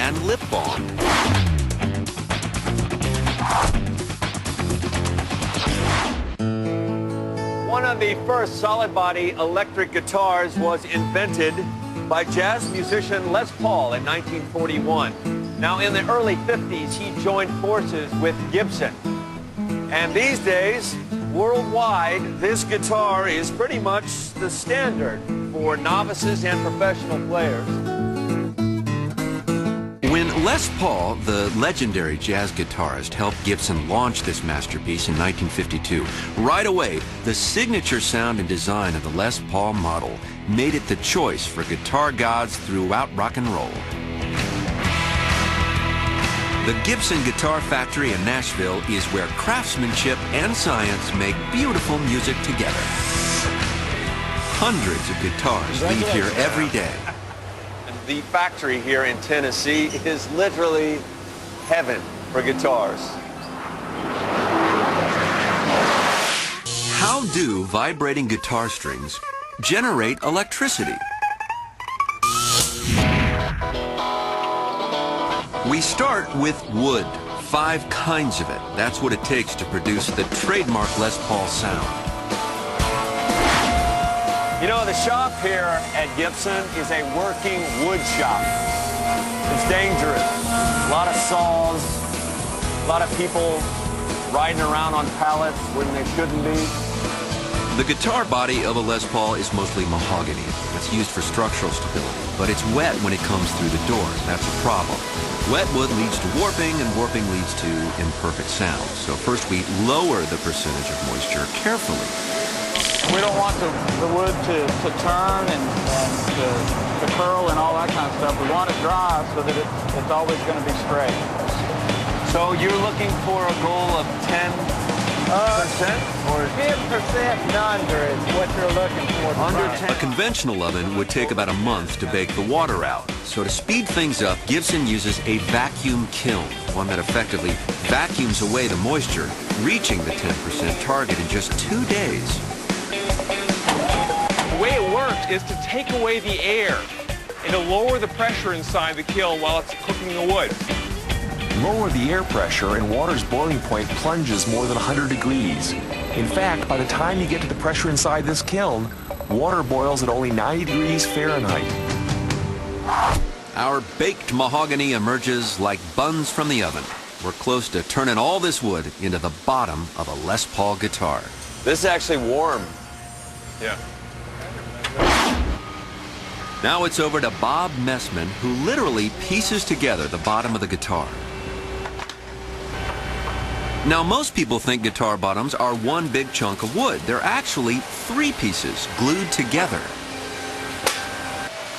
and lip balm. One of the first solid-body electric guitars was invented by jazz musician Les Paul in 1941. Now, in the early 50s, he joined forces with Gibson. And these days, worldwide, this guitar is pretty much the standard for novices and professional players. When Les Paul, the legendary jazz guitarist, helped Gibson launch this masterpiece in 1952, right away, the signature sound and design of the Les Paul model made it the choice for guitar gods throughout rock and roll. The Gibson Guitar Factory in Nashville is where craftsmanship and science make beautiful music together. Hundreds of guitars leave here every day. The factory here in Tennessee is literally heaven for guitars. How do vibrating guitar strings generate electricity? We start with wood, 5 kinds of it. That's what it takes to produce the trademark Les Paul sound. You know, the shop here at Gibson is a working wood shop. It's dangerous. A lot of saws, a lot of people riding around on pallets when they shouldn't be. The guitar body of a Les Paul is mostly mahogany. It's used for structural stability, but it's wet when it comes through the doors. That's a problem. Wet wood leads to warping, and warping leads to imperfect sound. So first we lower the percentage of moisture carefully. We don't want the wood to turn and to curl and all that kind of stuff. We want it dry so that it's always going to be straight. So you're looking for a goal of 10%? Or 10% under is what you're looking for. Under 10? A conventional oven would take about a month to bake the water out. So to speed things up, Gibson uses a vacuum kiln, one that effectively vacuums away the moisture, reaching the 10% target in just 2 days. The way it works is to take away the air and to lower the pressure inside the kiln while it's cooking the wood. Lower the air pressure and water's boiling point plunges more than 100 degrees. In fact, by the time you get to the pressure inside this kiln, water boils at only 90 degrees Fahrenheit. Our baked mahogany emerges like buns from the oven. We're close to turning all this wood into the bottom of a Les Paul guitar. This is actually warm. Yeah. Now it's over to Bob Messman, who literally pieces together the bottom of the guitar. Now, most people think guitar bottoms are one big chunk of wood. They're actually 3 pieces glued together.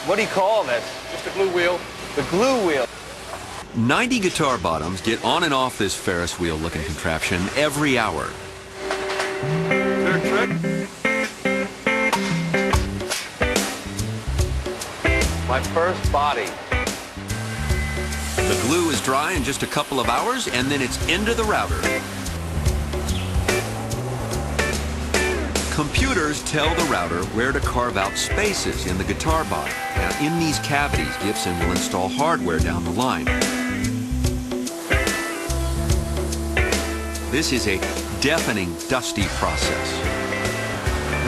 What do you call this? Just a glue wheel. The glue wheel. 90 guitar bottoms get on and off this Ferris wheel-looking contraption every hour. Is there a trick? My first body. The glue is dry in just a couple of hours, and then it's into the router. Computers tell the router where to carve out spaces in the guitar body. Now, in these cavities, Gibson will install hardware down the line. This is a deafening, dusty process.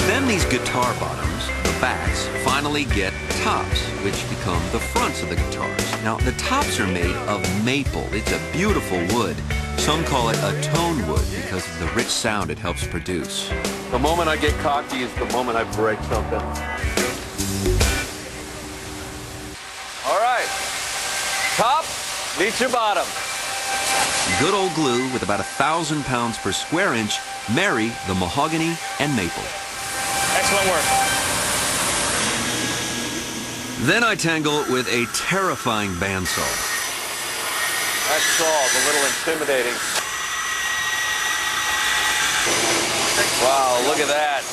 Then these guitar bottoms, the backs, finally get tops, which become the fronts of the guitars. Now, the tops are made of maple. It's a beautiful wood. Some call it a tone wood because of the rich sound it helps produce. The moment I get cocky is the moment I break something. All right. Top meets your bottom. Good old glue with about 1,000 pounds per square inch marry the mahogany and maple. Excellent work. Then I tangle it with a terrifying bandsaw. That saw's a little intimidating. Wow, look at that.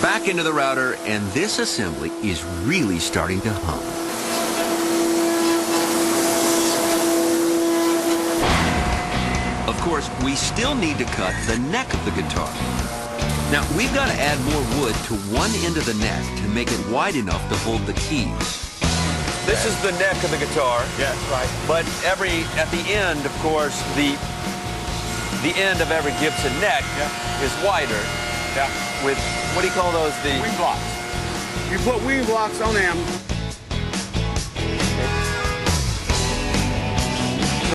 Back into the router, and this assembly is really starting to hum. Of course, we still need to cut the neck of the guitar. Now, we've got to add more wood to one end of the neck to make it wide enough to hold the keys. This is the neck of the guitar. Yes, right. But at the end, of course, the end of every Gibson neck is wider. Yeah. With, what do you call those? The Wing blocks. You put wing blocks on them